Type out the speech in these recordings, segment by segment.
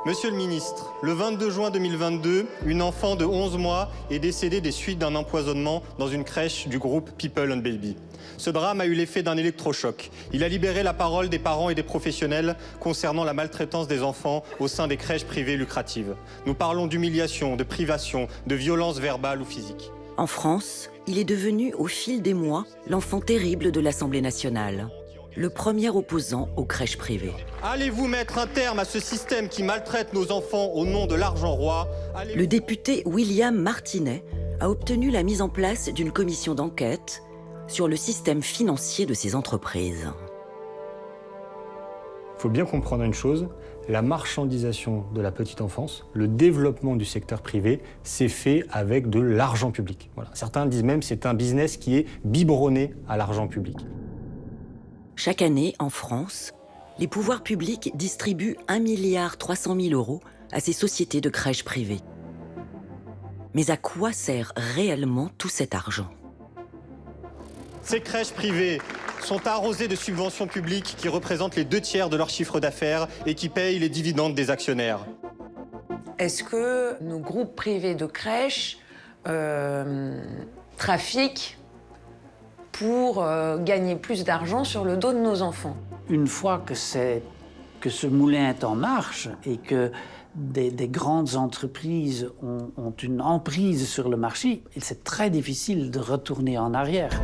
Monsieur le ministre, le 22 juin 2022, une enfant de 11 mois est décédée des suites d'un empoisonnement dans une crèche du groupe People and Baby. Ce drame a eu l'effet d'un électrochoc. Il a libéré la parole des parents et des professionnels concernant la maltraitance des enfants au sein des crèches privées lucratives. Nous parlons d'humiliation, de privation, de violence verbale ou physique. En France, il est devenu au fil des mois l'enfant terrible de l'Assemblée nationale, le premier opposant aux crèches privées. Allez-vous mettre un terme à ce système qui maltraite nos enfants au nom de l'argent roi? Le député William Martinet a obtenu la mise en place d'une commission d'enquête sur le système financier de ces entreprises. Il faut bien comprendre une chose, la marchandisation de la petite enfance, le développement du secteur privé, c'est fait avec de l'argent public. Voilà. Certains disent même que c'est un business qui est biberonné à l'argent public. Chaque année, en France, les pouvoirs publics distribuent 1,3 milliard € à ces sociétés de crèches privées. Mais à quoi sert réellement tout cet argent ? Ces crèches privées sont arrosées de subventions publiques qui représentent les 2/3 de leur chiffre d'affaires et qui payent les dividendes des actionnaires. Est-ce que nos groupes privés de crèches trafiquent pour gagner plus d'argent sur le dos de nos enfants? Une fois que ce moulin est en marche et que des grandes entreprises ont une emprise sur le marché, c'est très difficile de retourner en arrière.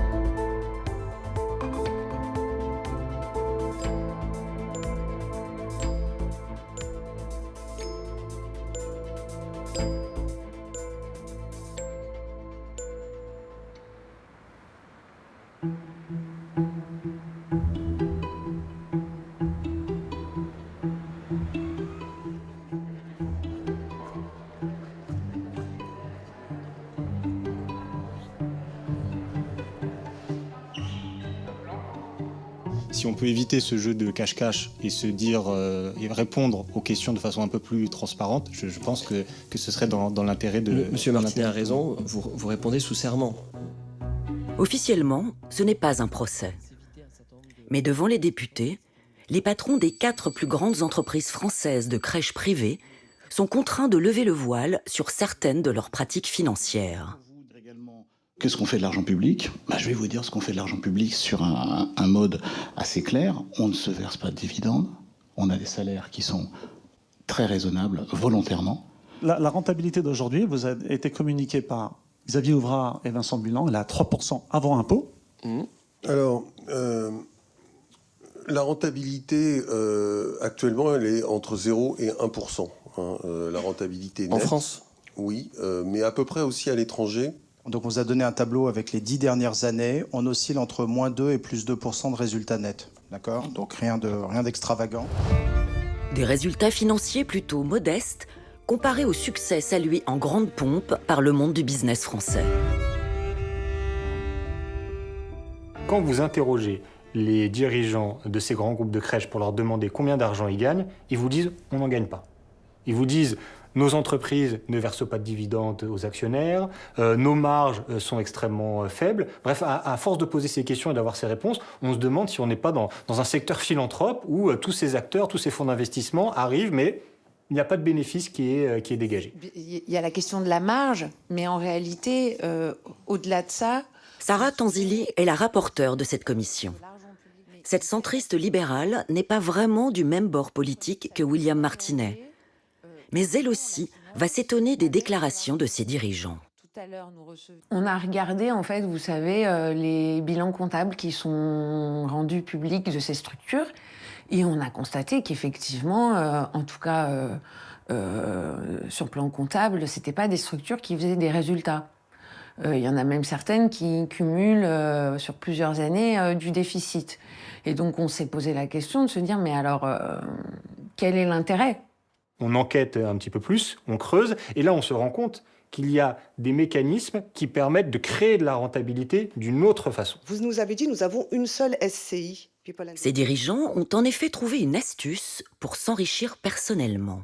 Si on peut éviter ce jeu de cache-cache et se dire et répondre aux questions de façon un peu plus transparente, je pense que ce serait dans l'intérêt de... Monsieur Martinet a raison, vous répondez sous serment. Officiellement, ce n'est pas un procès. Mais devant les députés, les patrons des 4 plus grandes entreprises françaises de crèches privées sont contraints de lever le voile sur certaines de leurs pratiques financières. Qu'est-ce qu'on fait de l'argent public ? Je vais vous dire ce qu'on fait de l'argent public sur un mode assez clair. On ne se verse pas de dividendes. On a des salaires qui sont très raisonnables, volontairement. La rentabilité d'aujourd'hui vous a été communiquée par Xavier Ouvrard et Vincent Bulan. Elle est à 3% avant impôt. Alors, la rentabilité, actuellement, elle est entre 0 et 1%. La rentabilité nette. En France ? Oui, mais à peu près aussi à l'étranger. Donc on vous a donné un tableau avec les 10 dernières années. On oscille entre moins 2 et plus 2% de résultats nets. D'accord ? Donc rien d'extravagant. Des résultats financiers plutôt modestes comparés au succès salué en grande pompe par le monde du business français. Quand vous interrogez les dirigeants de ces grands groupes de crèches pour leur demander combien d'argent ils gagnent, ils vous disent « on n'en gagne pas ». Ils vous disent « nos entreprises ne versent pas de dividendes aux actionnaires, nos marges sont extrêmement faibles ». Bref, à force de poser ces questions et d'avoir ces réponses, on se demande si on n'est pas dans un secteur philanthrope où tous ces acteurs, tous ces fonds d'investissement arrivent, mais il n'y a pas de bénéfice qui est dégagé. Il y a la question de la marge, mais en réalité, au-delà de ça... Sarah Tanzili est la rapporteure de cette commission. Cette centriste libérale n'est pas vraiment du même bord politique que William Martinet. Mais elle aussi va s'étonner des déclarations de ses dirigeants. On a regardé, en fait, vous savez, les bilans comptables qui sont rendus publics de ces structures, et on a constaté qu'effectivement, en tout cas sur le plan comptable, c'était pas des structures qui faisaient des résultats. Il y en a même certaines qui cumulent sur plusieurs années du déficit. Et donc on s'est posé la question de se dire, mais alors, quel est l'intérêt ? On enquête un petit peu plus, on creuse, et là on se rend compte qu'il y a des mécanismes qui permettent de créer de la rentabilité d'une autre façon. Vous nous avez dit, nous avons une seule SCI. Ces dirigeants ont en effet trouvé une astuce pour s'enrichir personnellement.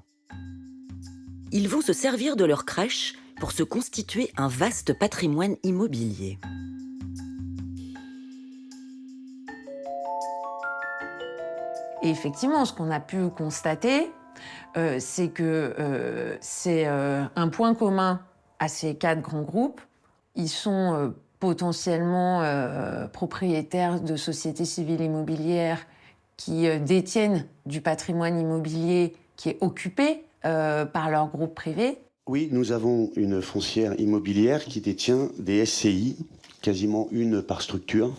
Ils vont se servir de leur crèche pour se constituer un vaste patrimoine immobilier. Et effectivement, ce qu'on a pu constater, c'est que c'est un point commun à ces 4 grands groupes. Ils sont potentiellement propriétaires de sociétés civiles immobilières qui détiennent du patrimoine immobilier qui est occupé par leur groupe privé. Oui, nous avons une foncière immobilière qui détient des SCI, quasiment une par structure.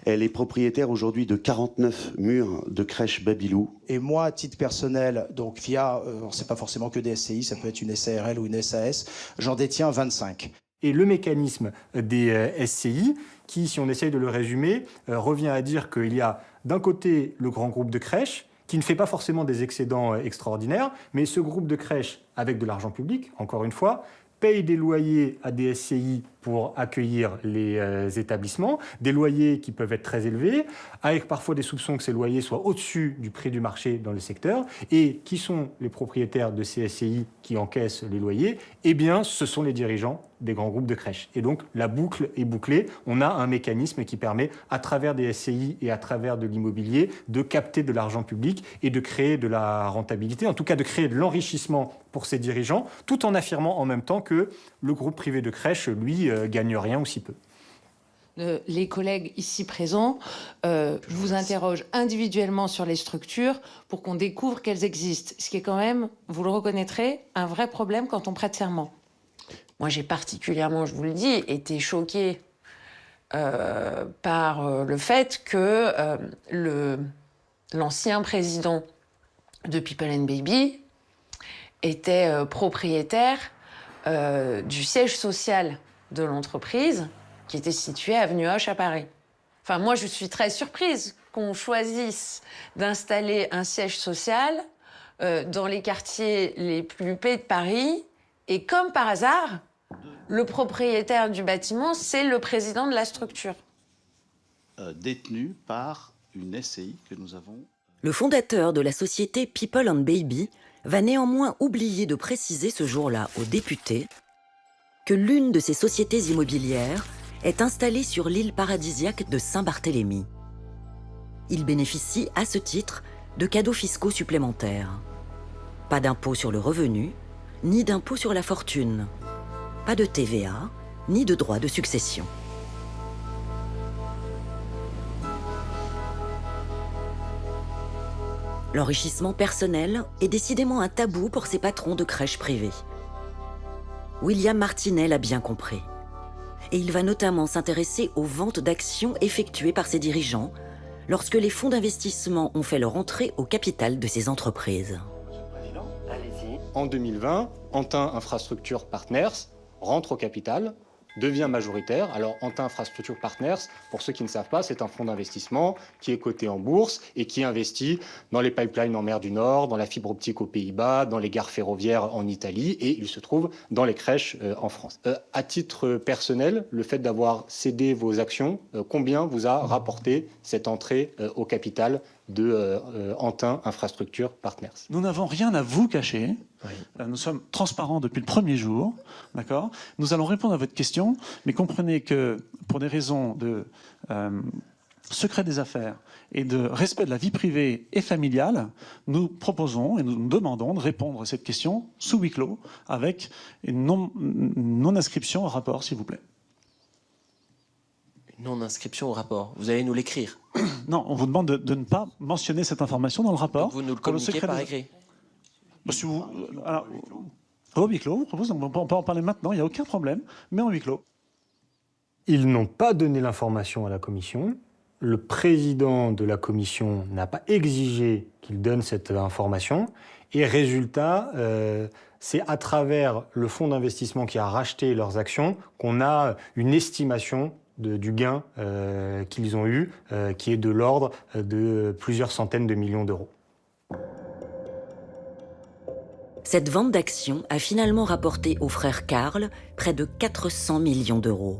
Elle est propriétaire aujourd'hui de 49 murs de crèche Babylou. Et moi, à titre personnel, donc via, c'est pas forcément que des SCI, ça peut être une SARL ou une SAS, j'en détiens 25. Et le mécanisme des SCI, qui, si on essaye de le résumer, revient à dire qu'il y a d'un côté le grand groupe de crèches, qui ne fait pas forcément des excédents extraordinaires, mais ce groupe de crèches, avec de l'argent public, encore une fois, paye des loyers à des SCI pour accueillir les établissements, des loyers qui peuvent être très élevés, avec parfois des soupçons que ces loyers soient au-dessus du prix du marché dans le secteur. Et qui sont les propriétaires de ces SCI qui encaissent les loyers? Eh bien, ce sont les dirigeants des grands groupes de crèches. Et donc, la boucle est bouclée. On a un mécanisme qui permet, à travers des SCI et à travers de l'immobilier, de capter de l'argent public et de créer de la rentabilité, en tout cas de créer de l'enrichissement pour ces dirigeants, tout en affirmant en même temps que le groupe privé de crèches, lui, gagne rien ou si peu. Les collègues ici présents vous interrogent individuellement sur les structures pour qu'on découvre qu'elles existent. Ce qui est quand même, vous le reconnaîtrez, un vrai problème quand on prête serment. Moi, j'ai particulièrement, je vous le dis, été choquée par le fait que l'ancien président de People & Baby était propriétaire du siège social de l'entreprise qui était situé avenue Hoche à Paris. Enfin, moi, je suis très surprise qu'on choisisse d'installer un siège social dans les quartiers les plus huppés de Paris. Et comme par hasard, le propriétaire du bâtiment, c'est le président de la structure. Détenu par une SCI que nous avons... Le fondateur de la société People & Baby va néanmoins oublier de préciser ce jour-là aux députés que l'une de ces sociétés immobilières est installée sur l'île paradisiaque de Saint-Barthélemy. Il bénéficie à ce titre de cadeaux fiscaux supplémentaires. Pas d'impôt sur le revenu, ni d'impôt sur la fortune. Pas de TVA, ni de droit de succession. L'enrichissement personnel est décidément un tabou pour ces patrons de crèches privées. William Martinet l'a bien compris. Et il va notamment s'intéresser aux ventes d'actions effectuées par ses dirigeants lorsque les fonds d'investissement ont fait leur entrée au capital de ces entreprises. En 2020, Antin Infrastructure Partners rentre au capital, devient majoritaire. Alors, Antin Infrastructure Partners, pour ceux qui ne savent pas, c'est un fonds d'investissement qui est coté en bourse et qui investit dans les pipelines en mer du Nord, dans la fibre optique aux Pays-Bas, dans les gares ferroviaires en Italie et il se trouve dans les crèches en France. À titre personnel, le fait d'avoir cédé vos actions, combien vous a rapporté cette entrée au capital de Antin Infrastructure Partners? Nous n'avons rien à vous cacher. Oui. Nous sommes transparents depuis le premier jour. D'accord ? Nous allons répondre à votre question, mais comprenez que pour des raisons de secret des affaires et de respect de la vie privée et familiale, nous proposons et nous demandons de répondre à cette question sous huis clos avec une non-inscription au rapport, s'il vous plaît. Non-inscription au rapport. Vous allez nous l'écrire. Non, on vous demande de ne pas mentionner cette information dans le rapport. Donc vous nous le communiquez par écrit. Si vous, alors, au huis clos, on peut en parler maintenant, il n'y a aucun problème, mais en huis clos. Ils n'ont pas donné l'information à la commission. Le président de la commission n'a pas exigé qu'il donne cette information. Et résultat, c'est à travers le fonds d'investissement qui a racheté leurs actions qu'on a une estimation du gain qu'ils ont eu, qui est de l'ordre de plusieurs centaines de millions d'euros. Cette vente d'actions a finalement rapporté aux frères Karl près de 400 millions d'euros,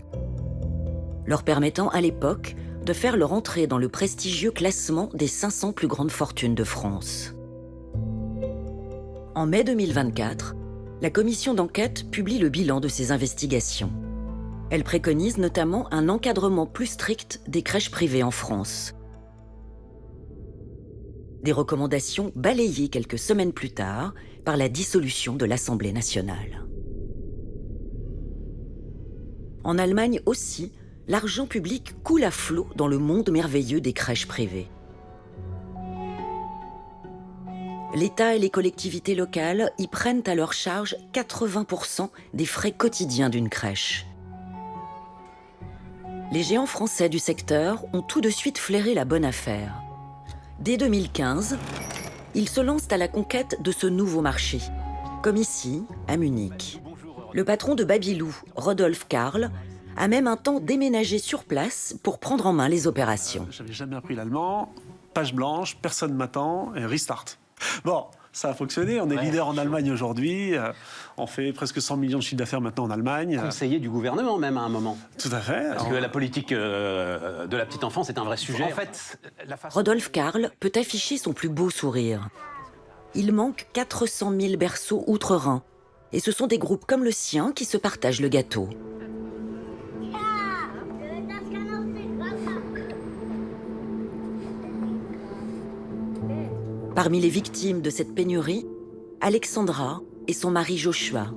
leur permettant à l'époque de faire leur entrée dans le prestigieux classement des 500 plus grandes fortunes de France. En mai 2024, la commission d'enquête publie le bilan de ces investigations. Elle préconise notamment un encadrement plus strict des crèches privées en France. Des recommandations balayées quelques semaines plus tard par la dissolution de l'Assemblée nationale. En Allemagne aussi, l'argent public coule à flot dans le monde merveilleux des crèches privées. L'État et les collectivités locales y prennent à leur charge 80% des frais quotidiens d'une crèche. Les géants français du secteur ont tout de suite flairé la bonne affaire. Dès 2015, ils se lancent à la conquête de ce nouveau marché, comme ici, à Munich. Le patron de Babylou, Rodolphe Karl, a même un temps déménagé sur place pour prendre en main les opérations. J'avais jamais appris l'allemand, page blanche, personne m'attend, et restart. Bon, ça a fonctionné, on est leader en Allemagne aujourd'hui, on fait presque 100 millions de chiffre d'affaires maintenant en Allemagne. Conseiller du gouvernement même à un moment. Tout à fait. Parce que la politique de la petite enfance est un vrai sujet. En fait, Rodolphe Karl peut afficher son plus beau sourire. Il manque 400 000 berceaux outre-Rhin, et ce sont des groupes comme le sien qui se partagent le gâteau. Parmi les victimes de cette pénurie, Alexandra et son mari Joshua.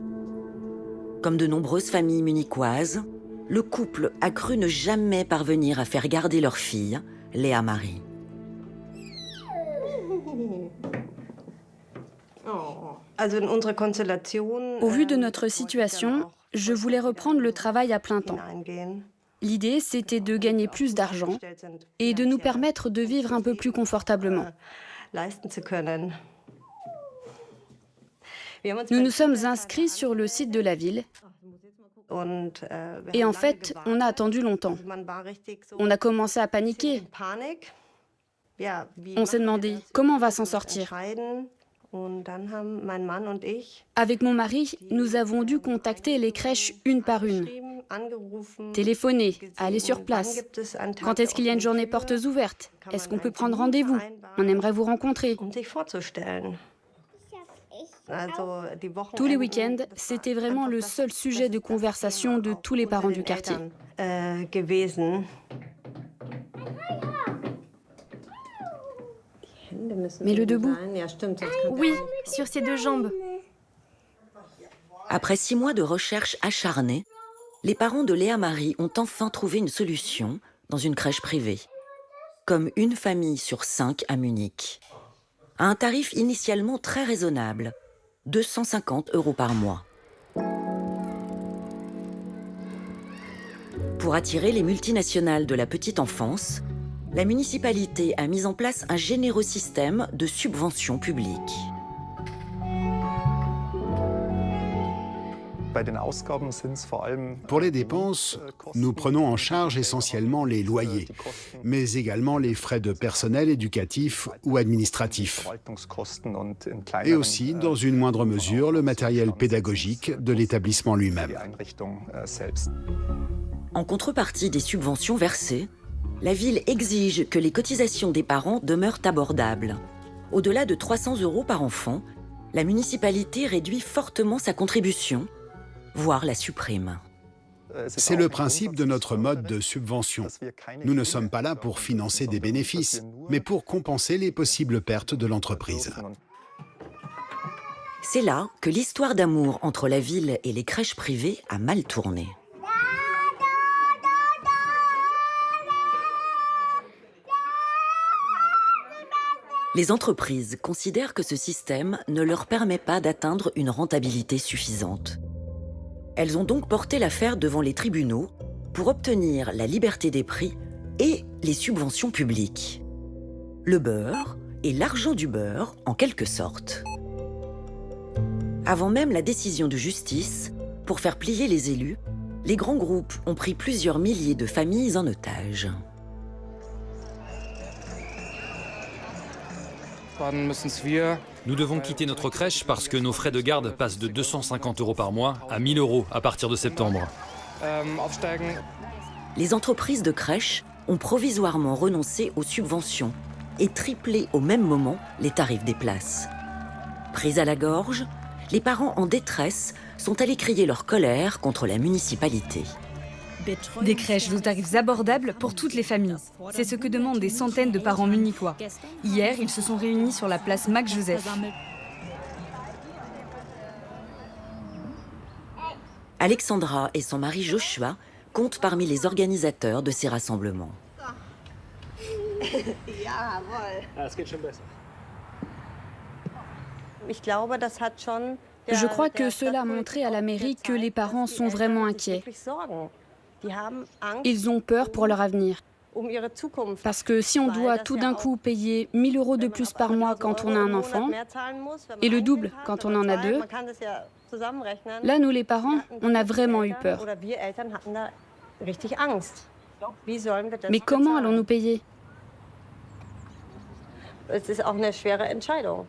Comme de nombreuses familles munichoises, le couple a cru ne jamais parvenir à faire garder leur fille, Léa Marie. Au vu de notre situation, je voulais reprendre le travail à plein temps. L'idée, c'était de gagner plus d'argent et de nous permettre de vivre un peu plus confortablement. Nous nous sommes inscrits sur le site de la ville et en fait, on a attendu longtemps. On a commencé à paniquer. On s'est demandé comment on va s'en sortir. Avec mon mari, nous avons dû contacter les crèches une par une, téléphoner, aller sur place. Quand est-ce qu'il y a une journée portes ouvertes? Est-ce qu'on peut prendre rendez-vous? On aimerait vous rencontrer. Tous les week-ends, c'était vraiment le seul sujet de conversation de tous les parents du quartier. Mais le debout. Oui, sur ses deux jambes. Après 6 mois de recherche acharnée, les parents de Léa Marie ont enfin trouvé une solution dans une crèche privée, comme une famille sur 5 à Munich, à un tarif initialement très raisonnable, 250 € par mois. Pour attirer les multinationales de la petite enfance, la municipalité a mis en place un généreux système de subventions publiques. Pour les dépenses, nous prenons en charge essentiellement les loyers, mais également les frais de personnel éducatif ou administratif. Et aussi, dans une moindre mesure, le matériel pédagogique de l'établissement lui-même. En contrepartie des subventions versées, la ville exige que les cotisations des parents demeurent abordables. Au-delà de 300 € par enfant, la municipalité réduit fortement sa contribution, voire la supprime. C'est le principe de notre mode de subvention. Nous ne sommes pas là pour financer des bénéfices, mais pour compenser les possibles pertes de l'entreprise. C'est là que l'histoire d'amour entre la ville et les crèches privées a mal tourné. Les entreprises considèrent que ce système ne leur permet pas d'atteindre une rentabilité suffisante. Elles ont donc porté l'affaire devant les tribunaux pour obtenir la liberté des prix et les subventions publiques. Le beurre et l'argent du beurre, en quelque sorte. Avant même la décision de justice, pour faire plier les élus, les grands groupes ont pris plusieurs milliers de familles en otage. Nous devons quitter notre crèche parce que nos frais de garde passent de 250 € par mois à 1 000 € à partir de septembre. Les entreprises de crèches ont provisoirement renoncé aux subventions et triplé au même moment les tarifs des places. Pris à la gorge, les parents en détresse sont allés crier leur colère contre la municipalité. Des crèches aux tarifs abordables pour toutes les familles. C'est ce que demandent des centaines de parents munichois. Hier, ils se sont réunis sur la place Mac-Joseph. Alexandra et son mari Joshua comptent parmi les organisateurs de ces rassemblements. Je crois que cela a montré à la mairie que les parents sont vraiment inquiets. Ils ont peur pour leur avenir. Parce que si on doit tout d'un coup payer 1 000 € de plus par mois quand on a un enfant, et le double quand on en a deux, là, nous les parents, on a vraiment eu peur. Mais comment allons-nous payer ?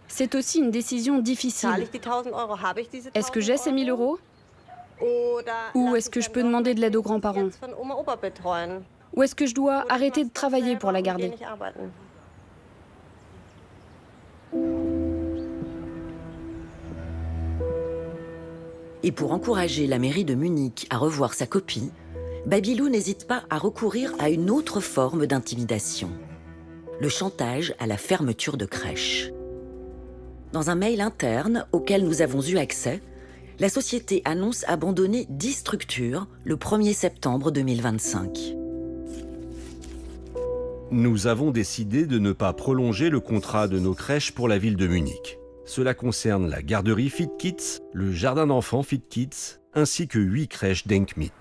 C'est aussi une décision difficile. Est-ce que j'ai ces 1 000 € ? Ou est-ce que je peux demander de l'aide aux grands-parents ? Ou est-ce que je dois arrêter de travailler pour la garder ? Et pour encourager la mairie de Munich à revoir sa copie, Babylou n'hésite pas à recourir à une autre forme d'intimidation. Le chantage à la fermeture de crèches. Dans un mail interne auquel nous avons eu accès, la société annonce abandonner 10 structures le 1er septembre 2025. Nous avons décidé de ne pas prolonger le contrat de nos crèches pour la ville de Munich. Cela concerne la garderie Fit Kids, le jardin d'enfants Fit Kids, ainsi que 8 crèches Denkmit.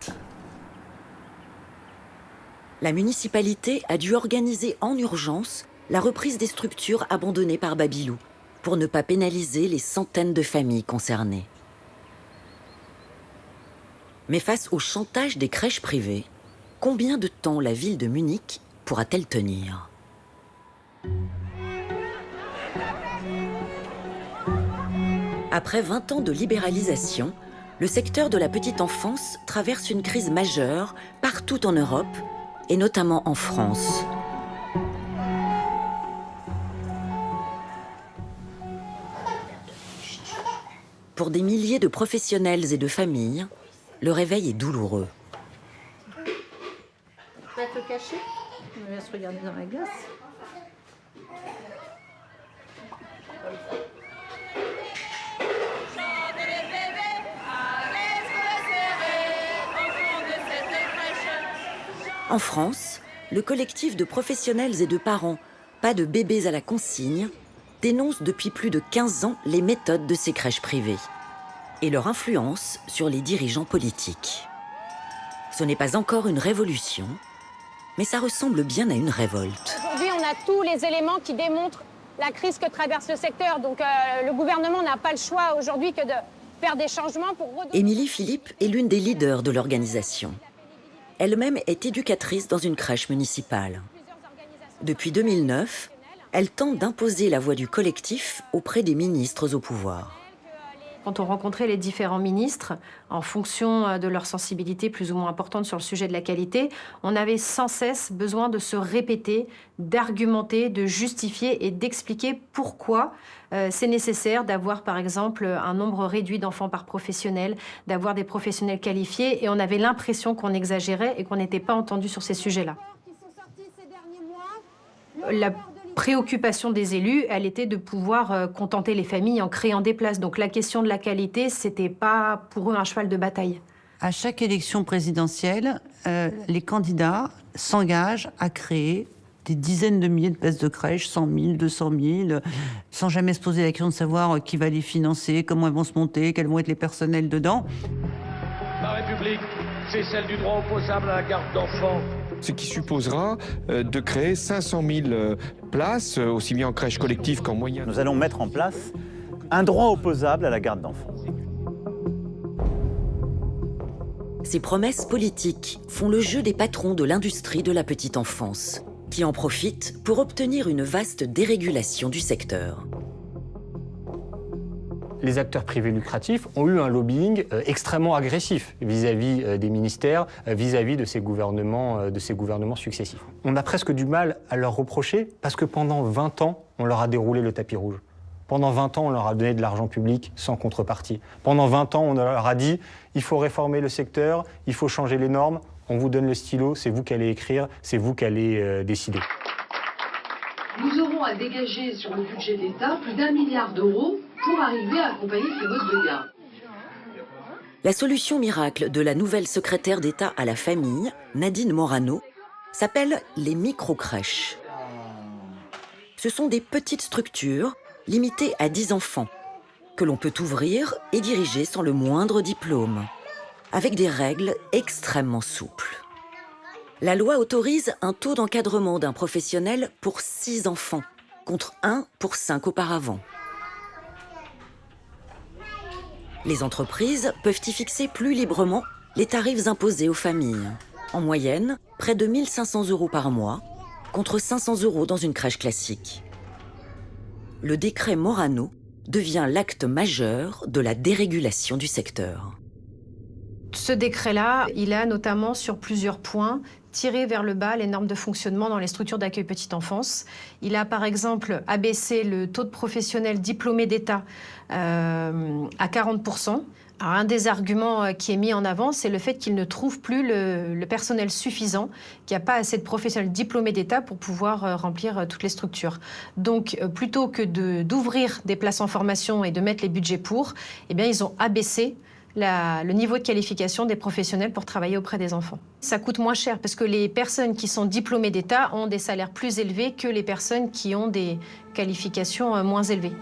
La municipalité a dû organiser en urgence la reprise des structures abandonnées par Babylou pour ne pas pénaliser les centaines de familles concernées. Mais face au chantage des crèches privées, combien de temps la ville de Munich pourra-t-elle tenir ? Après 20 ans de libéralisation, le secteur de la petite enfance traverse une crise majeure partout en Europe et notamment en France. Pour des milliers de professionnels et de familles, le réveil est douloureux. Tu vas te cacher ? On va se regarder dans la glace. En France, le collectif de professionnels et de parents Pas de bébés à la consigne dénonce depuis plus de 15 ans les méthodes de ces crèches privées et leur influence sur les dirigeants politiques. Ce n'est pas encore une révolution, mais ça ressemble bien à une révolte. Aujourd'hui, on a tous les éléments qui démontrent la crise que traverse le secteur. Donc le gouvernement n'a pas le choix aujourd'hui que de faire des changements pour... Émilie Philippe est l'une des leaders de l'organisation. Elle-même est éducatrice dans une crèche municipale. Depuis 2009, elle tente d'imposer la voix du collectif auprès des ministres au pouvoir. Quand on rencontrait les différents ministres, en fonction de leur sensibilité plus ou moins importante sur le sujet de la qualité, on avait sans cesse besoin de se répéter, d'argumenter, de justifier et d'expliquer pourquoi c'est nécessaire d'avoir, par exemple, un nombre réduit d'enfants par professionnel, d'avoir des professionnels qualifiés. Et on avait l'impression qu'on exagérait et qu'on n'était pas entendu sur ces sujets-là. La préoccupation des élus, elle était de pouvoir contenter les familles en créant des places. Donc la question de la qualité, c'était pas pour eux un cheval de bataille. À chaque élection présidentielle, les candidats s'engagent à créer des dizaines de milliers de places de crèche, 100 000, 200 000, sans jamais se poser la question de savoir qui va les financer, comment elles vont se monter, quels vont être les personnels dedans. La République, c'est celle du droit opposable à la garde d'enfants. Ce qui supposera de créer 500 000 places, aussi bien en crèche collective qu'en moyenne. Nous allons mettre en place un droit opposable à la garde d'enfants. Ces promesses politiques font le jeu des patrons de l'industrie de la petite enfance, qui en profitent pour obtenir une vaste dérégulation du secteur. Les acteurs privés lucratifs ont eu un lobbying extrêmement agressif vis-à-vis des ministères, vis-à-vis de ces gouvernements successifs. On a presque du mal à leur reprocher parce que pendant 20 ans, on leur a déroulé le tapis rouge. Pendant 20 ans, on leur a donné de l'argent public sans contrepartie. Pendant 20 ans, on leur a dit il faut réformer le secteur, il faut changer les normes. On vous donne le stylo, c'est vous qui allez écrire, c'est vous qui allez décider. Nous aurons à dégager sur le budget d'État plus d'1 milliard d'euros pour arriver à accompagner ces modes de garde. La solution miracle de la nouvelle secrétaire d'État à la famille, Nadine Morano, s'appelle les micro-crèches. Ce sont des petites structures limitées à 10 enfants que l'on peut ouvrir et diriger sans le moindre diplôme, avec des règles extrêmement souples. La loi autorise un taux d'encadrement d'un professionnel pour 6 enfants, contre 1 pour 5 auparavant. Les entreprises peuvent y fixer plus librement les tarifs imposés aux familles. En moyenne, près de 1 500 € par mois, contre 500 € dans une crèche classique. Le décret Morano devient l'acte majeur de la dérégulation du secteur. Ce décret-là, il a notamment sur plusieurs points tiré vers le bas les normes de fonctionnement dans les structures d'accueil petite enfance. Il a par exemple abaissé le taux de professionnels diplômés d'État à 40%. Alors, un des arguments qui est mis en avant, c'est le fait qu'ils ne trouvent plus le personnel suffisant, qu'il n'y a pas assez de professionnels diplômés d'État pour pouvoir remplir toutes les structures. Donc, plutôt que d'ouvrir des places en formation et de mettre les budgets pour, eh bien, ils ont abaissé le niveau de qualification des professionnels pour travailler auprès des enfants. Ça coûte moins cher parce que les personnes qui sont diplômées d'État ont des salaires plus élevés que les personnes qui ont des qualifications moins élevées.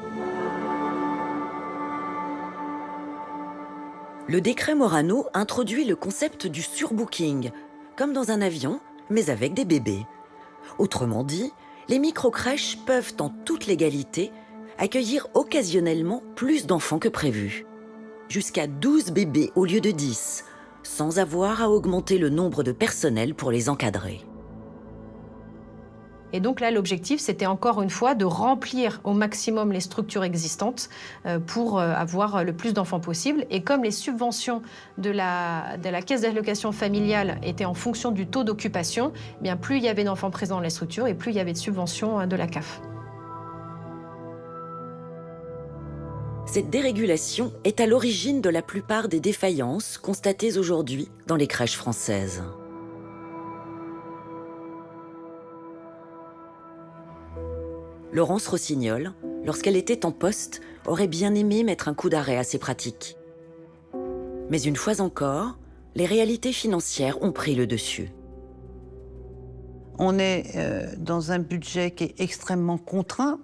Le décret Morano introduit le concept du surbooking, comme dans un avion, mais avec des bébés. Autrement dit, les micro-crèches peuvent en toute légalité accueillir occasionnellement plus d'enfants que prévu. Jusqu'à 12 bébés au lieu de 10, sans avoir à augmenter le nombre de personnels pour les encadrer. Et donc là, l'objectif, c'était encore une fois de remplir au maximum les structures existantes pour avoir le plus d'enfants possible. Et comme les subventions de la caisse d'allocation familiale étaient en fonction du taux d'occupation, eh bien plus il y avait d'enfants présents dans les structures et plus il y avait de subventions de la CAF. Cette dérégulation est à l'origine de la plupart des défaillances constatées aujourd'hui dans les crèches françaises. Laurence Rossignol, lorsqu'elle était en poste, aurait bien aimé mettre un coup d'arrêt à ces pratiques. Mais une fois encore, les réalités financières ont pris le dessus. On est dans un budget qui est extrêmement contraint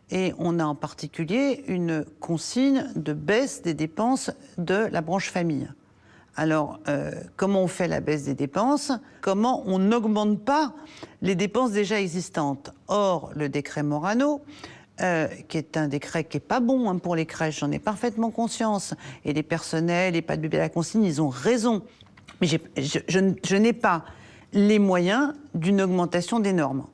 et on a en particulier une consigne de baisse des dépenses de la branche famille. Alors, comment on fait la baisse des dépenses? Comment on n'augmente pas les dépenses déjà existantes? Or, le décret Morano, qui est un décret qui n'est pas bon pour les crèches, j'en ai parfaitement conscience. Et les personnels, les pas de bébé à la consigne, ils ont raison. Mais je n'ai pas les moyens d'une augmentation des normes.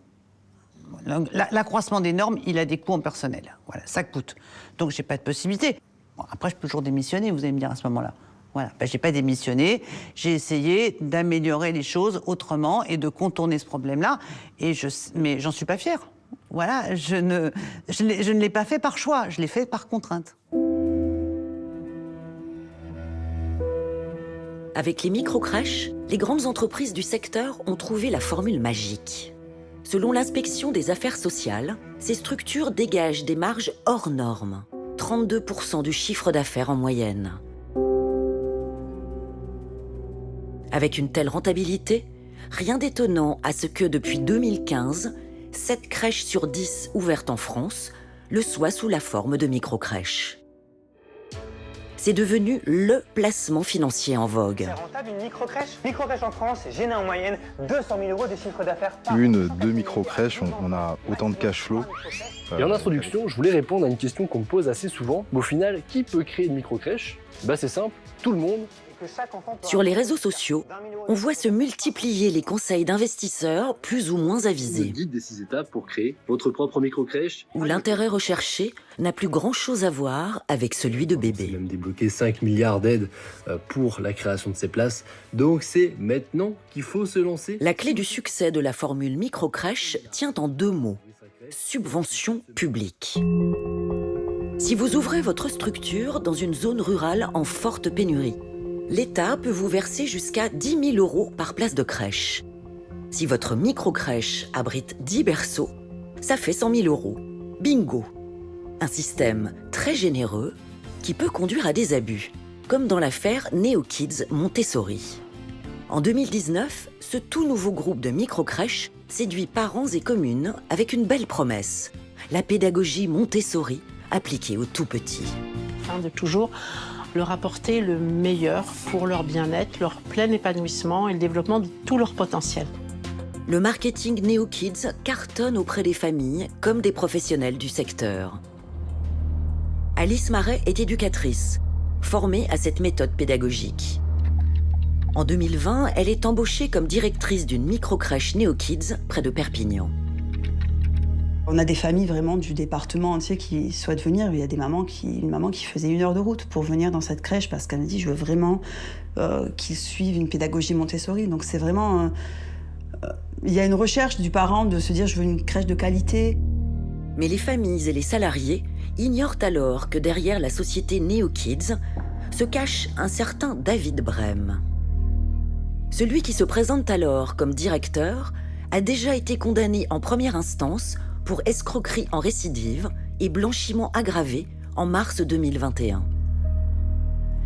L'accroissement des normes, il a des coûts en personnel. Voilà, ça coûte. Donc, je n'ai pas de possibilité. Bon, après, je peux toujours démissionner, vous allez me dire à ce moment-là. Voilà, je n'ai pas démissionné, j'ai essayé d'améliorer les choses autrement et de contourner ce problème-là, mais j'en suis pas fière. Voilà, je ne l'ai pas fait par choix, je l'ai fait par contrainte. Avec les micro-crèches, les grandes entreprises du secteur ont trouvé la formule magique. Selon l'inspection des affaires sociales, ces structures dégagent des marges hors normes, 32% du chiffre d'affaires en moyenne. Avec une telle rentabilité, rien d'étonnant à ce que depuis 2015, 7 crèches sur 10 ouvertes en France le soient sous la forme de micro-crèches. C'est devenu le placement financier en vogue. C'est rentable une micro-crèche? Micro-crèche en France génère en moyenne 200 000 € de chiffre d'affaires par an. Deux micro-crèches, on a autant de cash flow. Et en introduction, je voulais répondre à une question qu'on me pose assez souvent. Mais au final, qui peut créer une micro-crèche? C'est simple, tout le monde. Sur les réseaux sociaux, on voit se multiplier les conseils d'investisseurs plus ou moins avisés. Le guide des 6 étapes pour créer votre propre micro-crèche. Où l'intérêt recherché n'a plus grand-chose à voir avec celui de bébé. On a même débloqué 5 milliards d'aides pour la création de ces places. Donc c'est maintenant qu'il faut se lancer. La clé du succès de la formule micro-crèche tient en 2 mots. Subvention publique. Si vous ouvrez votre structure dans une zone rurale en forte pénurie, l'État peut vous verser jusqu'à 10 000 € par place de crèche. Si votre micro-crèche abrite 10 berceaux, ça fait 100 000 €. Bingo! Un système très généreux qui peut conduire à des abus, comme dans l'affaire NeoKids Montessori. En 2019, ce tout nouveau groupe de micro-crèches séduit parents et communes avec une belle promesse, la pédagogie Montessori appliquée aux tout-petits. Afin de toujours leur apporter le meilleur pour leur bien-être, leur plein épanouissement et le développement de tout leur potentiel. Le marketing NeoKids cartonne auprès des familles comme des professionnels du secteur. Alice Marais est éducatrice, formée à cette méthode pédagogique. En 2020, elle est embauchée comme directrice d'une micro-crèche NeoKids près de Perpignan. On a des familles vraiment du département entier qui souhaitent venir. Il y a une maman qui faisait 1 heure de route pour venir dans cette crèche parce qu'elle me dit « je veux vraiment qu'ils suivent une pédagogie Montessori ». Donc c'est vraiment... il y a une recherche du parent de se dire « je veux une crèche de qualité ». Mais les familles et les salariés ignorent alors que derrière la société NeoKids se cache un certain David Brem. Celui qui se présente alors comme directeur a déjà été condamné en première instance pour escroquerie en récidive et blanchiment aggravé en mars 2021.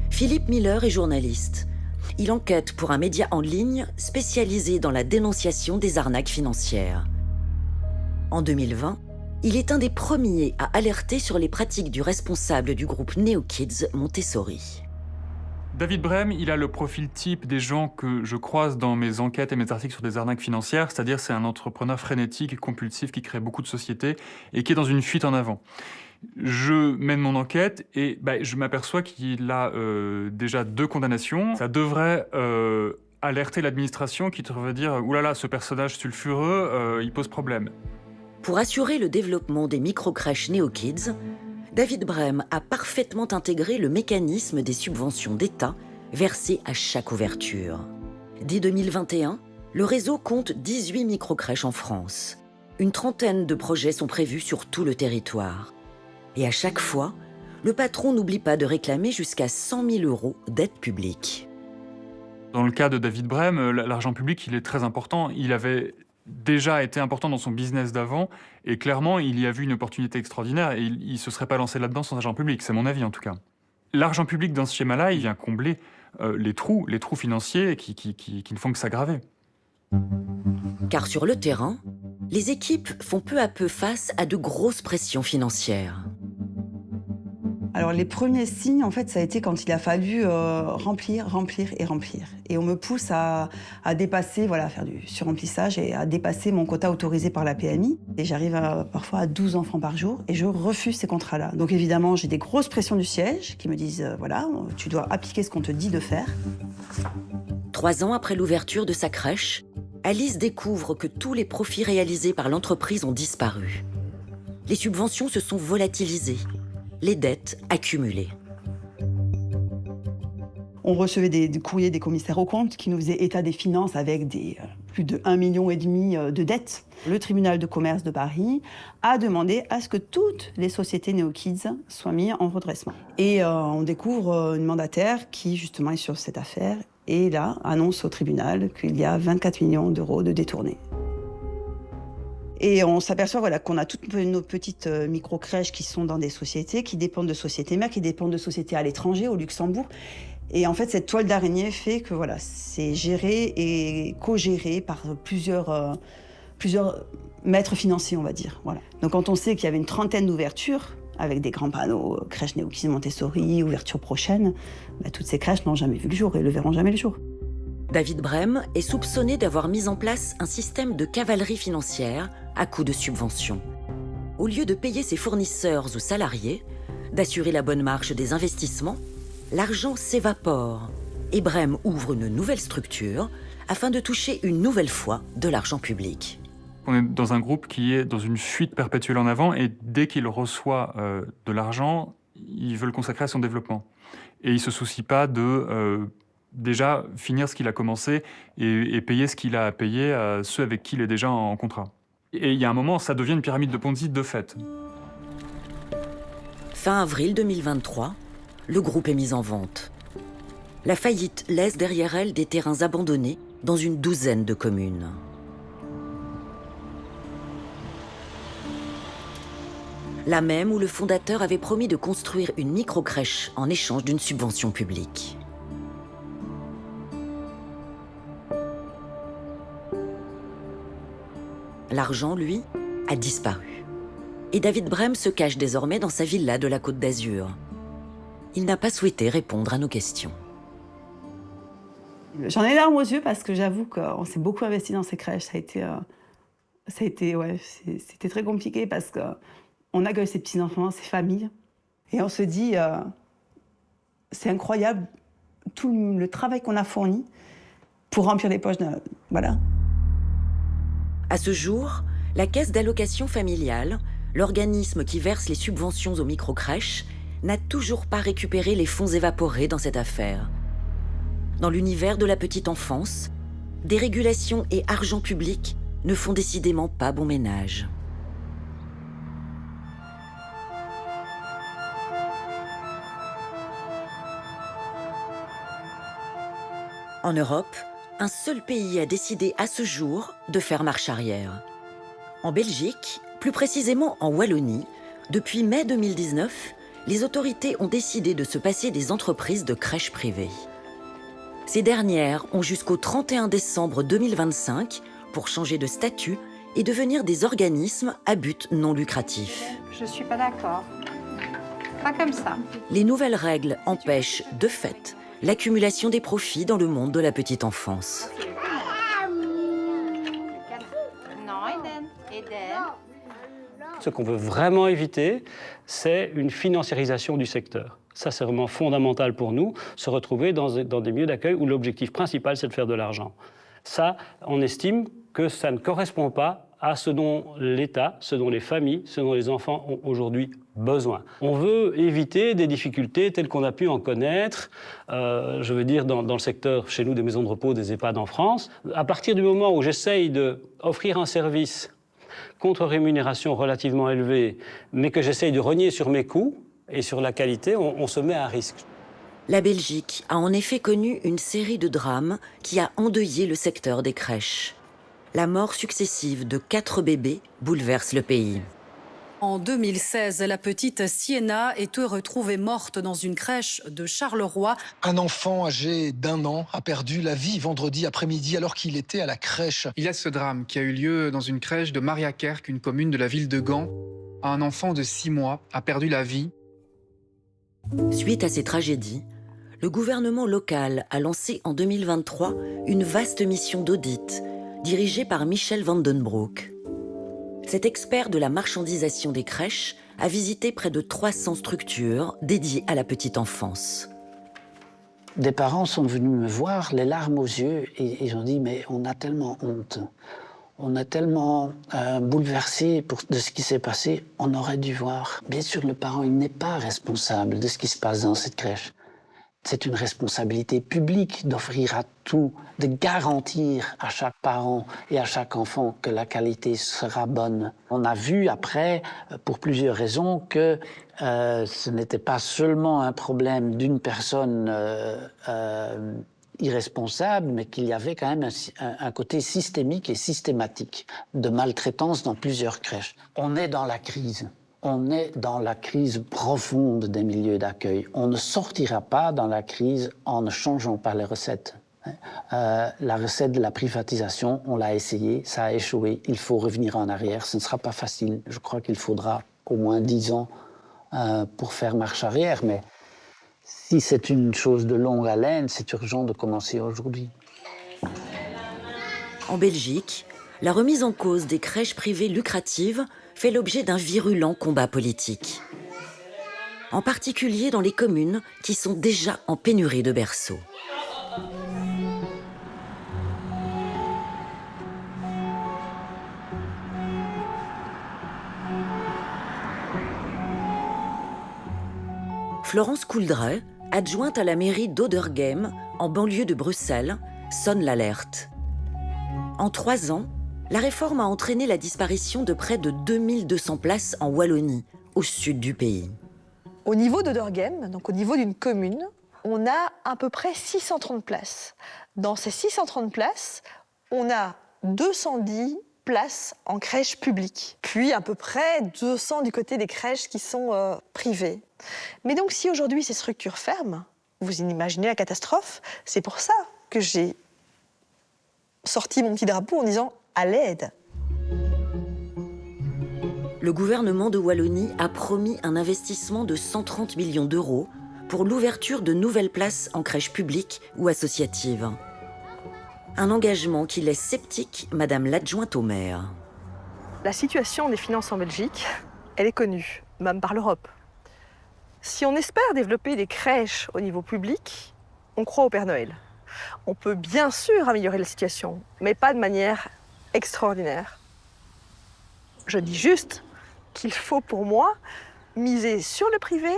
Philippe Miller est journaliste. Il enquête pour un média en ligne spécialisé dans la dénonciation des arnaques financières. En 2020, il est un des premiers à alerter sur les pratiques du responsable du groupe NeoKids Montessori. David Brem, il a le profil type des gens que je croise dans mes enquêtes et mes articles sur des arnaques financières, c'est-à-dire c'est un entrepreneur frénétique et compulsif qui crée beaucoup de sociétés et qui est dans une fuite en avant. Je mène mon enquête et je m'aperçois qu'il a déjà 2 condamnations. Ça devrait alerter l'administration qui devrait dire « oulala, ce personnage sulfureux, il pose problème ». Pour assurer le développement des micro-crèches NeoKids, David Brem a parfaitement intégré le mécanisme des subventions d'État versées à chaque ouverture. Dès 2021, le réseau compte 18 micro-crèches en France. Une trentaine de projets sont prévus sur tout le territoire. Et à chaque fois, le patron n'oublie pas de réclamer jusqu'à 100 000 € d'aide publique. Dans le cas de David Brem, l'argent public, il est très important. Il avait déjà été important dans son business d'avant et clairement, il y a vu une opportunité extraordinaire et il ne se serait pas lancé là-dedans sans argent public, c'est mon avis en tout cas. L'argent public dans ce schéma-là, il vient combler les trous financiers qui ne font que s'aggraver. Car sur le terrain, les équipes font peu à peu face à de grosses pressions financières. Alors les premiers signes, en fait, ça a été quand il a fallu remplir. Et on me pousse à dépasser, à faire du surremplissage et à dépasser mon quota autorisé par la PMI. Et j'arrive parfois à 12 enfants par jour et je refuse ces contrats-là. Donc évidemment, j'ai des grosses pressions du siège qui me disent tu dois appliquer ce qu'on te dit de faire. 3 ans après l'ouverture de sa crèche, Alice découvre que tous les profits réalisés par l'entreprise ont disparu. Les subventions se sont volatilisées. Les dettes accumulées. On recevait des courriers des commissaires aux comptes qui nous faisaient état des finances avec plus de 1,5 million de dettes. Le tribunal de commerce de Paris a demandé à ce que toutes les sociétés NeoKids soient mises en redressement. Et on découvre une mandataire qui justement est sur cette affaire et là annonce au tribunal qu'il y a 24 millions d'euros de détournés. Et on s'aperçoit qu'on a toutes nos petites micro-crèches qui sont dans des sociétés, qui dépendent de sociétés mères, qui dépendent de sociétés à l'étranger, au Luxembourg. Et en fait, cette toile d'araignée fait que c'est géré et co-géré par plusieurs maîtres financiers, on va dire. Voilà. Donc quand on sait qu'il y avait une trentaine d'ouvertures, avec des grands panneaux, crèche NeoKids Montessori, ouverture prochaine, toutes ces crèches n'ont jamais vu le jour et ne le verront jamais le jour. David Brem est soupçonné d'avoir mis en place un système de cavalerie financière à coup de subventions. Au lieu de payer ses fournisseurs ou salariés, d'assurer la bonne marche des investissements, l'argent s'évapore et Brem ouvre une nouvelle structure afin de toucher une nouvelle fois de l'argent public. On est dans un groupe qui est dans une fuite perpétuelle en avant et dès qu'il reçoit de l'argent, il veut le consacrer à son développement. Et il ne se soucie pas de déjà finir ce qu'il a commencé et payer ce qu'il a à payer à ceux avec qui il est déjà en contrat. Et il y a un moment, ça devient une pyramide de Ponzi de fait. Fin avril 2023, le groupe est mis en vente. La faillite laisse derrière elle des terrains abandonnés dans une douzaine de communes. Là même où le fondateur avait promis de construire une microcrèche en échange d'une subvention publique. L'argent, lui, a disparu. Et David Brem se cache désormais dans sa villa de la Côte d'Azur. Il n'a pas souhaité répondre à nos questions. J'en ai les larmes aux yeux parce que j'avoue qu'on s'est beaucoup investi dans ces crèches. C'était très compliqué parce qu'on accueille ces petits-enfants, ces familles. Et on se dit, c'est incroyable tout le travail qu'on a fourni pour remplir les poches. Voilà. À ce jour, la Caisse d'allocation familiale, l'organisme qui verse les subventions aux microcrèches, n'a toujours pas récupéré les fonds évaporés dans cette affaire. Dans l'univers de la petite enfance, dérégulation et argent public ne font décidément pas bon ménage. En Europe, un seul pays a décidé à ce jour de faire marche arrière. En Belgique, plus précisément en Wallonie, depuis mai 2019, les autorités ont décidé de se passer des entreprises de crèches privées. Ces dernières ont jusqu'au 31 décembre 2025 pour changer de statut et devenir des organismes à but non lucratif. Je ne suis pas d'accord. Pas comme ça. Les nouvelles règles empêchent, de fait, l'accumulation des profits dans le monde de la petite enfance. Ce qu'on veut vraiment éviter, c'est une financiarisation du secteur. Ça, c'est vraiment fondamental pour nous, se retrouver dans des milieux d'accueil où l'objectif principal, c'est de faire de l'argent. Ça, on estime que ça ne correspond pas à ce dont l'État, ce dont les familles, ce dont les enfants ont aujourd'hui besoin. On veut éviter des difficultés telles qu'on a pu en connaître, je veux dire, dans le secteur, chez nous, des maisons de repos, des EHPAD en France. À partir du moment où j'essaye d'offrir un service contre rémunération relativement élevée, mais que j'essaye de rogner sur mes coûts et sur la qualité, on se met à risque. La Belgique a en effet connu une série de drames qui a endeuillé le secteur des crèches. La mort successive de 4 bébés bouleverse le pays. En 2016, la petite Sienna est retrouvée morte dans une crèche de Charleroi. Un enfant âgé d'1 an a perdu la vie vendredi après-midi alors qu'il était à la crèche. Il y a ce drame qui a eu lieu dans une crèche de Mariakerk, une commune de la ville de Gand. Un enfant de 6 mois a perdu la vie. Suite à ces tragédies, le gouvernement local a lancé en 2023 une vaste mission d'audit dirigée par Michel van den Broek. Cet expert de la marchandisation des crèches a visité près de 300 structures dédiées à la petite enfance. Des parents sont venus me voir, les larmes aux yeux, et ils ont dit « mais on a tellement honte, on est tellement bouleversé de ce qui s'est passé, on aurait dû voir ». Bien sûr, le parent, il n'est pas responsable de ce qui se passe dans cette crèche. C'est une responsabilité publique d'offrir à tout, de garantir à chaque parent et à chaque enfant que la qualité sera bonne. On a vu après, pour plusieurs raisons, que ce n'était pas seulement un problème d'une personne irresponsable, mais qu'il y avait quand même un côté systémique et systématique de maltraitance dans plusieurs crèches. On est dans la crise. On est dans la crise profonde des milieux d'accueil. On ne sortira pas dans la crise en ne changeant pas les recettes. La recette de la privatisation, on l'a essayé, ça a échoué. Il faut revenir en arrière, ce ne sera pas facile. Je crois qu'il faudra au moins 10 ans pour faire marche arrière. Mais si c'est une chose de longue haleine, c'est urgent de commencer aujourd'hui. En Belgique, la remise en cause des crèches privées lucratives fait l'objet d'un virulent combat politique. En particulier dans les communes qui sont déjà en pénurie de berceaux. Florence Couldray, adjointe à la mairie d'Oderghem, en banlieue de Bruxelles, sonne l'alerte. En 3 ans, la réforme a entraîné la disparition de près de 2200 places en Wallonie, au sud du pays. Au niveau d'Oderghem, donc au niveau d'une commune, on a à peu près 630 places. Dans ces 630 places, on a 210 places en crèche publique, puis à peu près 200 du côté des crèches qui sont privées. Mais donc si aujourd'hui ces structures ferment, vous imaginez la catastrophe. C'est pour ça que j'ai sorti mon petit drapeau en disant « à l'aide ». Le gouvernement de Wallonie a promis un investissement de 130 millions d'euros pour l'ouverture de nouvelles places en crèche publique ou associative. Un engagement qui laisse sceptique Madame l'adjointe au maire. La situation des finances en Belgique, elle est connue, même par l'Europe. Si on espère développer des crèches au niveau public, on croit au Père Noël. On peut bien sûr améliorer la situation, mais pas de manière extraordinaire. Je dis juste qu'il faut pour moi miser sur le privé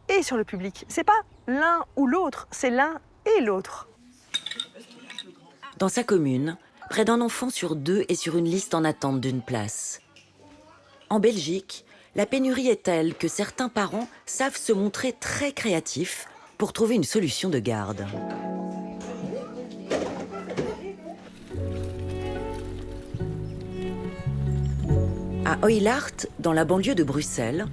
et sur le public. C'est pas l'un ou l'autre, c'est l'un et l'autre. Dans sa commune, près d'un enfant sur 2 est sur une liste en attente d'une place. En Belgique, la pénurie est telle que certains parents savent se montrer très créatifs pour trouver une solution de garde. À Oilart, dans la banlieue de Bruxelles,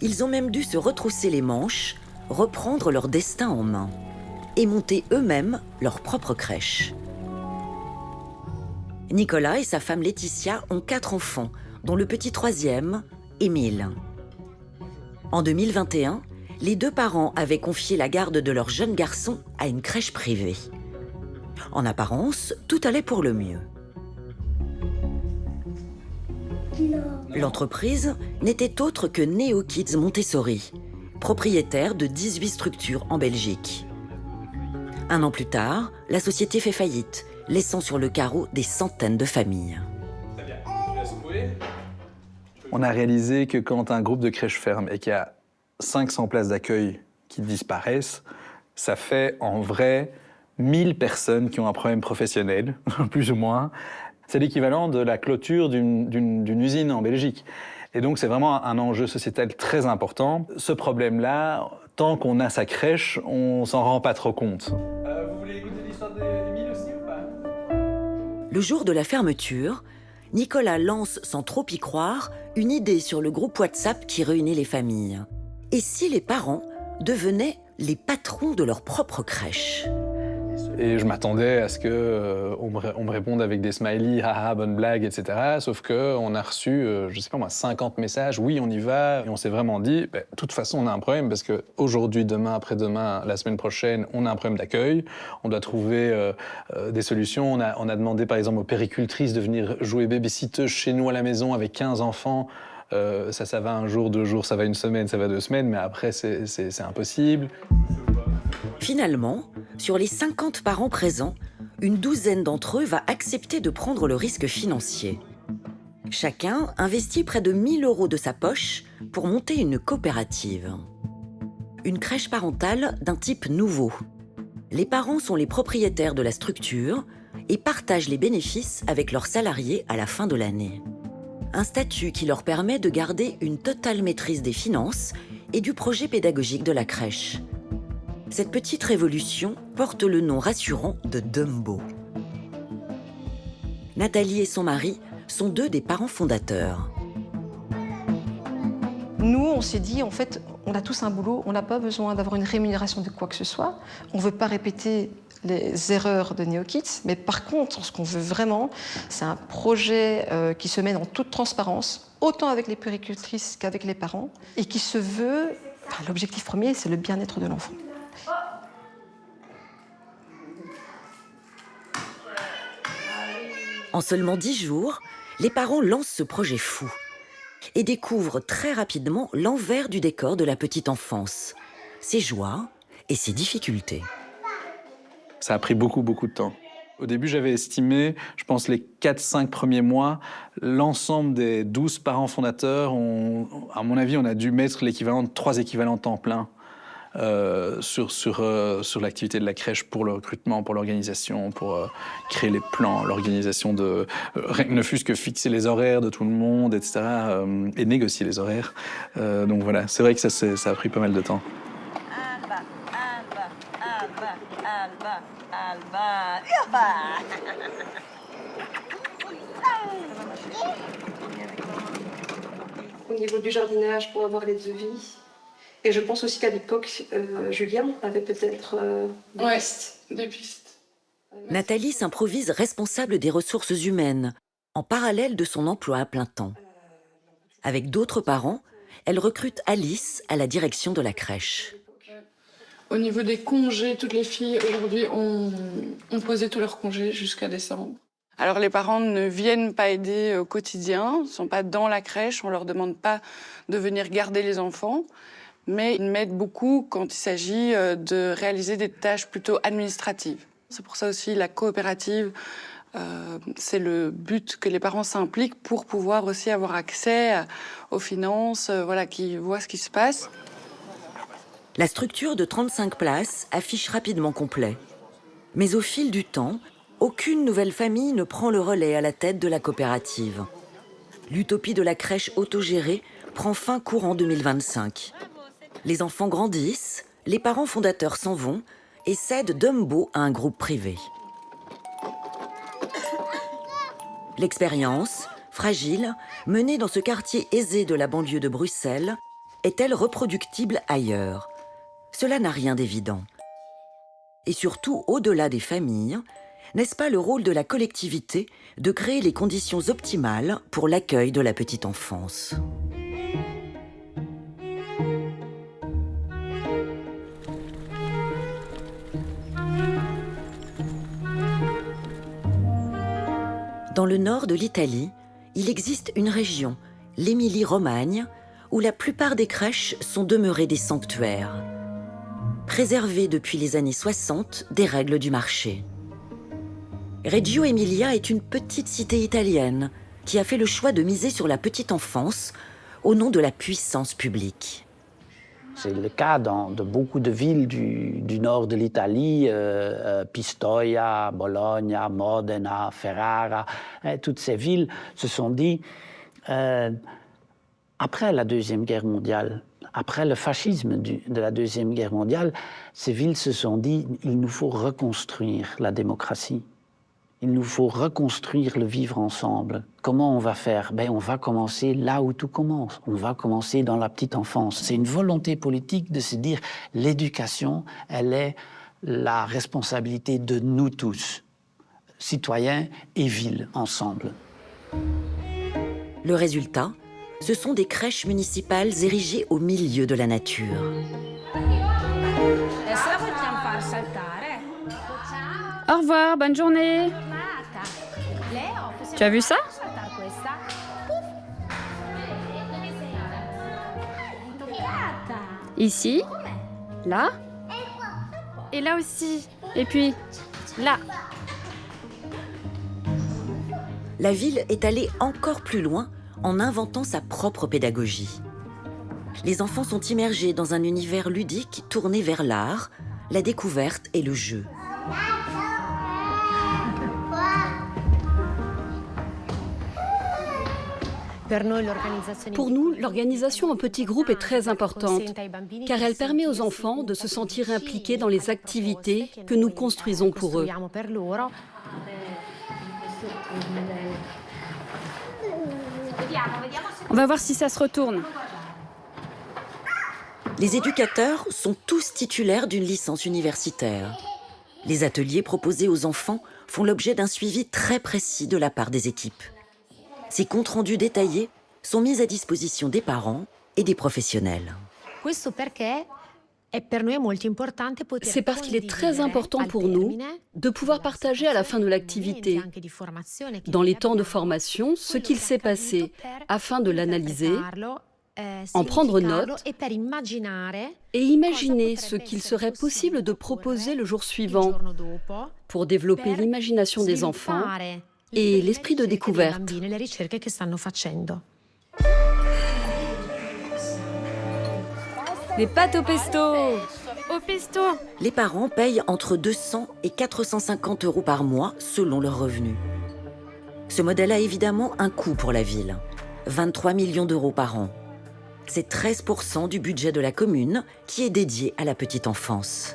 ils ont même dû se retrousser les manches, reprendre leur destin en main et monter eux-mêmes leur propre crèche. Nicolas et sa femme Laetitia ont 4 enfants, dont le petit troisième, Émile. En 2021, les 2 parents avaient confié la garde de leur jeune garçon à une crèche privée. En apparence, tout allait pour le mieux. L'entreprise n'était autre que Neo Kids Montessori, propriétaire de 18 structures en Belgique. 1 an plus tard, la société fait faillite, laissant sur le carreau des centaines de familles. On a réalisé que quand un groupe de crèches ferme et qu'il y a 500 places d'accueil qui disparaissent, ça fait en vrai 1000 personnes qui ont un problème professionnel, plus ou moins. C'est l'équivalent de la clôture d'une usine en Belgique. Et donc c'est vraiment un enjeu sociétal très important. Ce problème-là, tant qu'on a sa crèche, on s'en rend pas trop compte. Vous voulez écouter l'histoire d'Émile aussi ou pas? Le jour de la fermeture, Nicolas lance, sans trop y croire, une idée sur le groupe WhatsApp qui réunit les familles. Et si les parents devenaient les patrons de leur propre crèche? Et je m'attendais à ce qu'on me réponde avec des smileys, haha, bonne blague, etc. Sauf qu'on a reçu, je sais pas moi, 50 messages, oui, on y va. Et on s'est vraiment dit, de toute façon, on a un problème parce qu'aujourd'hui, demain, après-demain, la semaine prochaine, on a un problème d'accueil. On doit trouver des solutions. On a demandé, par exemple, aux péricultrices de venir jouer babysitter chez nous à la maison avec 15 enfants. Ça va 1 jour, 2 jours, ça va 1 semaine, ça va 2 semaines, mais après, c'est impossible. Finalement, sur les 50 parents présents, une douzaine d'entre eux va accepter de prendre le risque financier. Chacun investit près de 1 000 € de sa poche pour monter une coopérative. Une crèche parentale d'un type nouveau. Les parents sont les propriétaires de la structure et partagent les bénéfices avec leurs salariés à la fin de l'année. Un statut qui leur permet de garder une totale maîtrise des finances et du projet pédagogique de la crèche. Cette petite révolution porte le nom rassurant de Dumbo. Nathalie et son mari sont 2 des parents fondateurs. Nous, on s'est dit, en fait, on a tous un boulot, on n'a pas besoin d'avoir une rémunération de quoi que ce soit. On ne veut pas répéter les erreurs de Neo Kids, mais par contre, ce qu'on veut vraiment, c'est un projet qui se mène en toute transparence, autant avec les puéricultrices qu'avec les parents, et qui se veut... Enfin, l'objectif premier, c'est le bien-être de l'enfant. En seulement 10 jours, les parents lancent ce projet fou et découvrent très rapidement l'envers du décor de la petite enfance, ses joies et ses difficultés. Ça a pris beaucoup de temps. Au début, j'avais estimé, je pense, les 4-5 premiers mois, l'ensemble des 12 parents fondateurs, à mon avis, on a dû mettre l'équivalent de 3 équivalents temps plein sur l'activité de la crèche pour le recrutement, pour l'organisation, pour créer les plans, l'organisation de... ne fût-ce que fixer les horaires de tout le monde, etc. Et négocier les horaires. Donc voilà, c'est vrai que ça a pris pas mal de temps. Au niveau du jardinage, pour avoir les devis. Et je pense aussi qu'à l'époque, Julien avait peut-être des pistes. Nathalie s'improvise responsable des ressources humaines, en parallèle de son emploi à plein temps. Avec d'autres parents, elle recrute Alice à la direction de la crèche. Au niveau des congés, toutes les filles, aujourd'hui, ont posé tous leurs congés jusqu'à décembre. Alors les parents ne viennent pas aider au quotidien, ne sont pas dans la crèche, on ne leur demande pas de venir garder les enfants, mais ils m'aident beaucoup quand il s'agit de réaliser des tâches plutôt administratives. C'est pour ça aussi la coopérative, c'est le but que les parents s'impliquent pour pouvoir aussi avoir accès aux finances, qu'ils voient ce qui se passe. La structure de 35 places affiche rapidement complet. Mais au fil du temps, aucune nouvelle famille ne prend le relais à la tête de la coopérative. L'utopie de la crèche autogérée prend fin courant 2025. Les enfants grandissent, les parents fondateurs s'en vont et cèdent Dumbo à un groupe privé. L'expérience, fragile, menée dans ce quartier aisé de la banlieue de Bruxelles, est-elle reproductible ailleurs? Cela n'a rien d'évident. Et surtout, au-delà des familles, n'est-ce pas le rôle de la collectivité de créer les conditions optimales pour l'accueil de la petite enfance? Dans le nord de l'Italie, il existe une région, l'Émilie-Romagne, où la plupart des crèches sont demeurées des sanctuaires, préservées depuis les années 60 des règles du marché. Reggio Emilia est une petite cité italienne qui a fait le choix de miser sur la petite enfance au nom de la puissance publique. C'est le cas de beaucoup de villes du nord de l'Italie, Pistoia, Bologna, Modena, Ferrara. Toutes ces villes se sont dit, après la Deuxième Guerre mondiale, après le fascisme de la Deuxième Guerre mondiale, ces villes se sont dit, il nous faut reconstruire la démocratie. Il nous faut reconstruire le vivre ensemble. Comment on va faire? On va commencer là où tout commence. On va commencer dans la petite enfance. C'est une volonté politique de se dire l'éducation, elle est la responsabilité de nous tous, citoyens et villes ensemble. Le résultat, ce sont des crèches municipales érigées au milieu de la nature. Au revoir, bonne journée. Tu as vu ça? Ici, là, et là aussi, et puis là. La ville est allée encore plus loin en inventant sa propre pédagogie. Les enfants sont immergés dans un univers ludique tourné vers l'art, la découverte et le jeu. Pour nous, l'organisation en petits groupes est très importante, car elle permet aux enfants de se sentir impliqués dans les activités que nous construisons pour eux. On va voir si ça se retourne. Les éducateurs sont tous titulaires d'une licence universitaire. Les ateliers proposés aux enfants font l'objet d'un suivi très précis de la part des équipes. Ces comptes rendus détaillés sont mis à disposition des parents et des professionnels. C'est parce qu'il est très important pour nous de pouvoir partager à la fin de l'activité, dans les temps de formation, ce qu'il s'est passé afin de l'analyser, en prendre note et imaginer ce qu'il serait possible de proposer le jour suivant pour développer l'imagination des enfants et l'esprit de découverte. Des pâtes au pesto! Au pesto! Les parents payent entre 200 et 450 € par mois selon leurs revenus. Ce modèle a évidemment un coût pour la ville, 23 millions d'euros par an. C'est 13% du budget de la commune qui est dédié à la petite enfance.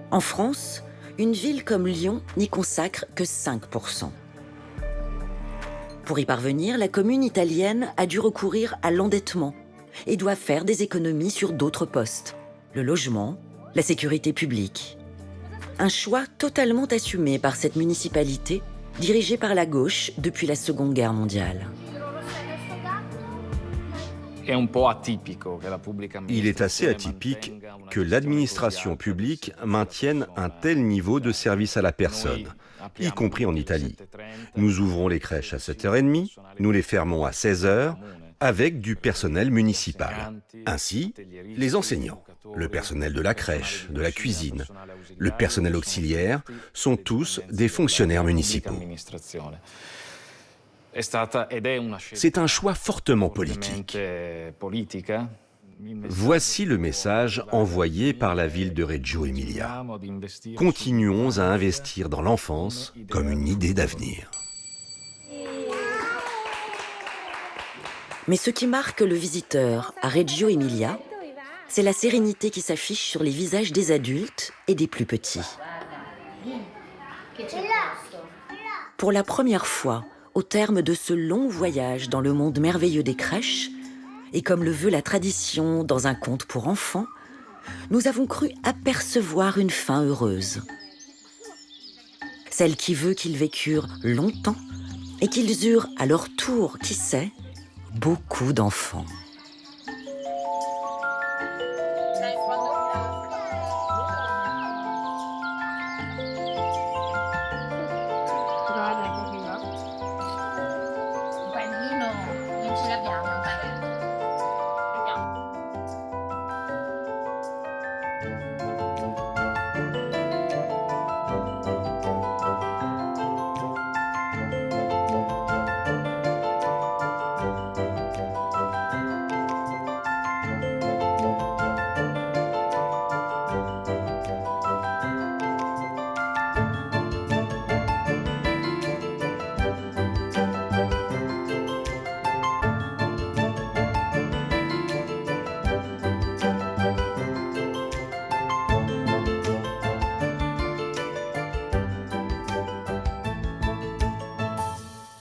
En France, une ville comme Lyon n'y consacre que 5%. Pour y parvenir, la commune italienne a dû recourir à l'endettement et doit faire des économies sur d'autres postes. Le logement, la sécurité publique. Un choix totalement assumé par cette municipalité, dirigée par la gauche depuis la Seconde Guerre mondiale. Il est assez atypique que l'administration publique maintienne un tel niveau de service à la personne, y compris en Italie. Nous ouvrons les crèches à 7h30, nous les fermons à 16h, avec du personnel municipal. Ainsi, les enseignants, le personnel de la crèche, de la cuisine, le personnel auxiliaire sont tous des fonctionnaires municipaux. C'est un choix fortement politique. Voici le message envoyé par la ville de Reggio Emilia. Continuons à investir dans l'enfance comme une idée d'avenir. Mais ce qui marque le visiteur à Reggio Emilia, c'est la sérénité qui s'affiche sur les visages des adultes et des plus petits. Pour la première fois, au terme de ce long voyage dans le monde merveilleux des crèches, et comme le veut la tradition dans un conte pour enfants, nous avons cru apercevoir une fin heureuse. Celle qui veut qu'ils vécurent longtemps et qu'ils eurent à leur tour, qui sait, beaucoup d'enfants.